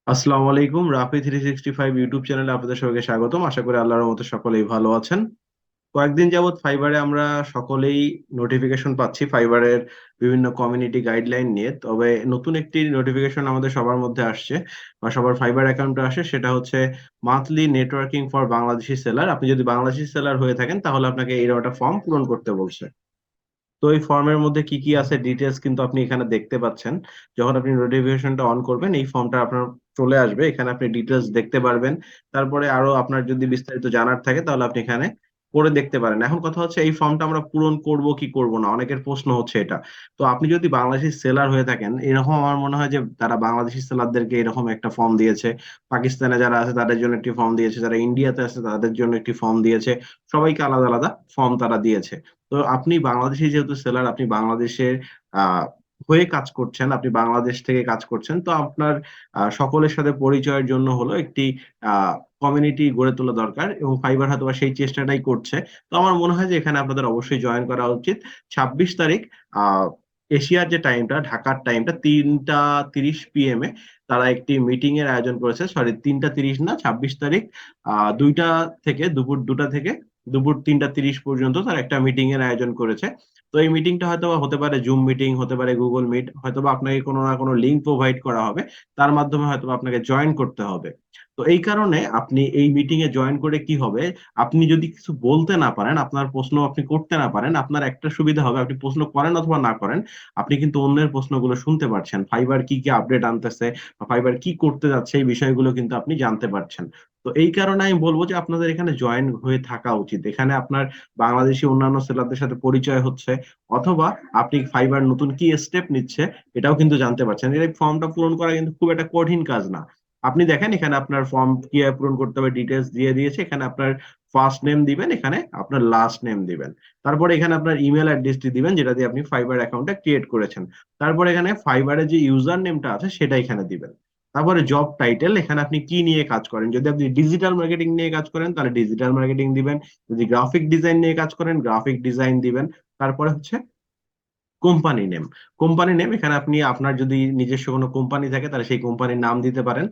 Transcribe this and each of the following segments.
আসসালামু আলাইকুম। রাফি 365 ইউটিউব চ্যানেলে আপনাদের সবাইকে স্বাগতম। আশা করি আল্লাহর রহমতে সকলেই ভালো আছেন। কয়েকদিন যাবৎ ফাইবারে আমরা সকলেই নোটিফিকেশন পাচ্ছি ফাইবারের বিভিন্ন কমিউনিটি গাইডলাইন নিয়ে। তবে নতুন একটি নোটিফিকেশন আমাদের সবার মধ্যে আসছে বা সবার ফাইবার অ্যাকাউন্টে আসে, সেটা হচ্ছে monthly networking for Bangladeshi seller. আপনি যদি বাংলাদেশি সেলার হয়ে থাকেন তাহলে আপনাকে এরকম একটা ফর্ম পূরণ করতে বলছে। তো এই ফর্মের মধ্যে কি, কি আছে ডিটেইলস কিন্তু আপনি এখানে দেখতে পাচ্ছেন। যখন আপনি নোটিফিকেশনটা অন করবেন এই ফর্মটা আপনার চলে আসবে। এখানে আপনি ডিটেইলস দেখতে পারবেন। তারপরে আরো আপনার যদি বিস্তারিত জানার থাকে তাহলে আপনি এখানে পড়ে দেখতে পারেন। এখন কথা হচ্ছে এই ফর্মটা আমরা পূরণ করব কি করব না? অনেকের প্রশ্ন হচ্ছে এটা। তো আপনি যদি বাংলাদেশী সেলার হয়ে থাকেন, এরকম আমার মনে হয় যে তারা বাংলাদেশী সেলারদেরকে এরকম একটা ফর্ম দিয়েছে। পাকিস্তানে যারা আছে তাদের জন্য একটি ফর্ম দিয়েছে, যারা ইন্ডিয়াতে আছে তাদের জন্য একটি ফর্ম দিয়েছে। সবাইকে আলাদা, আলাদা ফর্ম তারা দিয়েছে। তো আপনি বাংলাদেশী যেহেতু সেলার, আপনি বাংলাদেশের আ হয়ে কাজ করছেন, আপনি বাংলাদেশ থেকে কাজ করছেন। তো আপনার সকলের সাথে পরিচয়ের জন্য হলো একটি আ কমিউনিটি গড়ে তোলা দরকার এবং ফাইবার হয়তোবা সেই চেষ্টাটাই করছে। তো আমার মনে হয় যে এখানে আপনাদের অবশ্যই জয়েন করা উচিত। ২৬ তারিখ আ এশিয়ার যে টাইমটা, ঢাকার টাইমটা ৩টা ৩০ পিএম এ তারা একটি মিটিং এর আয়োজন করেছে। সরি, ৩টা ৩০ না, ২৬ তারিখ ২টা থেকে দুপুর ২টা থেকে দুপুর ৩টা ৩০ পর্যন্ত তারা একটা মিটিং এর আয়োজন করেছে। তো এই মিটিংটা হয়তোবা হতে পারে জুম মিটিং, হতে পারে গুগল মিট, হয়তোবা আপনাকে কোনো না কোনো লিঙ্ক প্রোভাইড করা হবে। তার মাধ্যমে হয়তোবা আপনাকে জয়েন করতে হবে। তো এই কারণে আপনি এই মিটিং এ জয়েন করে কি হবে, আপনি যদি কিছু বলতে না পারেন, আপনার প্রশ্ন আপনি করতে না পারেন, আপনার একটা সুবিধা হবে, আপনি প্রশ্ন করেন অথবা না করেন, আপনি কিন্তু অন্যের প্রশ্নগুলো শুনতে পারছেন। ফাইবার কি, কি আপডেট আনতেছে বা ফাইবার কি করতে যাচ্ছে এই বিষয়গুলো কিন্তু আপনি জানতে পারছেন। তো এই কারণে আমি বলব যে আপনাদের এখানে জয়েন হয়ে থাকা উচিত। এখানে আপনার বাংলাদেশী অন্যান্য সেলারদের সাথে পরিচয় হচ্ছে, অথবা আপনি ফাইবার নতুন কি স্টেপ নিচ্ছে এটাও কিন্তু জানতে পারছেন। এই ফর্মটা পূরণ করা কিন্তু খুব একটা কঠিন কাজ না। আপনি দেখেন এখানে আপনার ফর্ম কিভাবে পূরণ করতে হবে ডিটেইলস দিয়ে দিয়েছে। এখানে আপনার ফার্স্ট নেম দিবেন, এখানে আপনার লাস্ট নেম দিবেন। তারপরে এখানে আপনার ইমেইল অ্যাড্রেসটি দিবেন যেটা দিয়ে আপনি ফাইবার অ্যাকাউন্টটা ক্রিয়েট করেছেন। তারপরে এখানে ফাইবারের যে ইউজার নেমটা আছে সেটা এখানে দিবেন। তারপরে জব টাইটেল, এখানে আপনি কি নিয়ে কাজ করেন। যদি আপনি ডিজিটাল মার্কেটিং নিয়ে কাজ করেন তাহলে ডিজিটাল মার্কেটিং দিবেন। যদি গ্রাফিক ডিজাইন নিয়ে কাজ করেন গ্রাফিক ডিজাইন দিবেন। তারপরে হচ্ছে কোম্পানি নেম। কোম্পানি নেম এখানে আপনি আপনার যদি নিজস্ব কোনো কোম্পানি থাকে তাহলে সেই কোম্পানির নাম দিতে পারেন।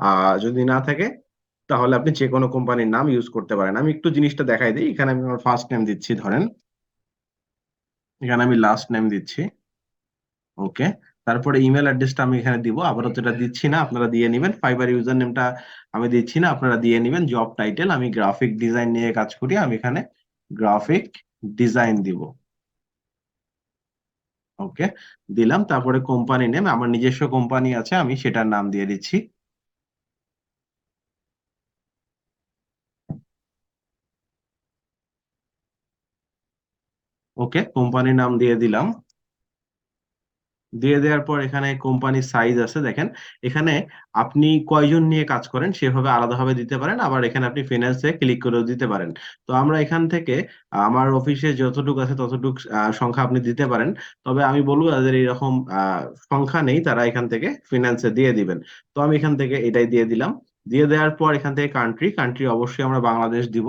আ যদি না থাকে তাহলে আপনি যেকোনো কোম্পানির নাম ইউস করতে পারেন। আমি একটু জিনিসটা দেখাই দেই। এখানে আমি আমার ফার্স্ট নেম দিচ্ছি ধরেন। এখানে আমি লাস্ট নেম দিচ্ছি। ওকে। তারপরে ইমেইল অ্যাড্রেসটা আমি এখানে দিব। আপাতত এটা দিচ্ছি না, আপনারা দিয়ে নিবেন। ফাইবার ইউজার নেমটা আমি দিচ্ছি না, আপনারা দিয়ে নিবেন। জব টাইটেল আমি গ্রাফিক ডিজাইন নিয়ে কাজ করি। আমি এখানে গ্রাফিক ডিজাইন দিব। ওকে, দিলাম। তারপরে কোম্পানি নেম, আমার নিজস্ব কোম্পানি আছে আমি সেটার নাম দিয়ে দিচ্ছি। ওকে, কোম্পানির নাম দিয়ে দিলাম। দিয়ে দেওয়ার পর এখানে কোম্পানির সাইজ আছে দেখেন। এখানে আপনি কয়জন নিয়ে কাজ করেন সেভাবে আলাদাভাবে দিতে পারেন। আবার এখানে আপনি ফিন্যান্স এ ক্লিক করেও দিতে পারেন। তো আমরা এখান থেকে আমার অফিসে যতটুকু আছে ততটুক সংখ্যা আপনি দিতে পারেন। তবে আমি বলব যাদের এরকম সংখ্যা নেই তারা এখান থেকে ফিন্যান্স এ দিয়ে দিবেন। তো আমি এখান থেকে এটাই দিয়ে দিলাম। দিয়ে দেওয়ার পর এখান থেকে কান্ট্রি অবশ্যই আমরা বাংলাদেশ দিব।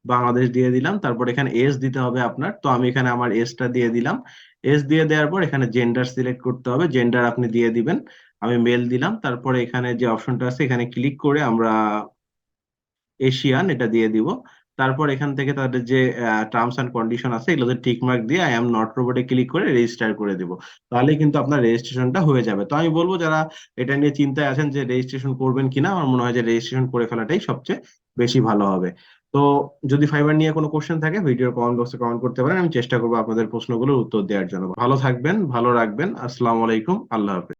বাংলাদেশ দিয়ে দিলাম। তারপর এখানে এজ দিতে হবে আপনার। তো আমি এখানে আমার এজটা দিয়ে দিলাম। এজ দিয়ে দেওয়ার পর এখানে জেন্ডার সিলেক্ট করতে হবে। জেন্ডার আপনি দিয়ে দিবেন। আমি মেল দিলাম। তারপরে এখানে যে অপশনটা আছে এখানে ক্লিক করে আমরা এশিয়ান এটা দিয়ে দিব। তারপর এখান থেকে তাদের যে টার্মস অ্যান্ড কন্ডিশন আছে এগুলোতে টিক মার্ক দিয়ে I am not robot A click করে রেজিস্টার করে দিব। তাহলেই কিন্তু আপনার রেজিস্ট্রেশনটা হয়ে যাবে। তো আমি বলব যারা এটা নিয়ে চিন্তায় আছেন যে রেজিস্ট্রেশন করবেন কিনা, আমার মনে হয় যে রেজিস্ট্রেশন করে ফেলাটাই সবচেয়ে বেশি ভালো হবে। তো যদি ফাইবার নিয়ে কোনো কোয়েশ্চেন থাকে ভিডিওর কমেন্ট বক্সে কমেন্ট করতে পারেন। আমি চেষ্টা করব আপনাদের প্রশ্নগুলোর উত্তর দেওয়ার জন্য। ভালো থাকবেন, ভালো রাখবেন। আসসালামু আলাইকুম। আল্লাহ হাফেজ।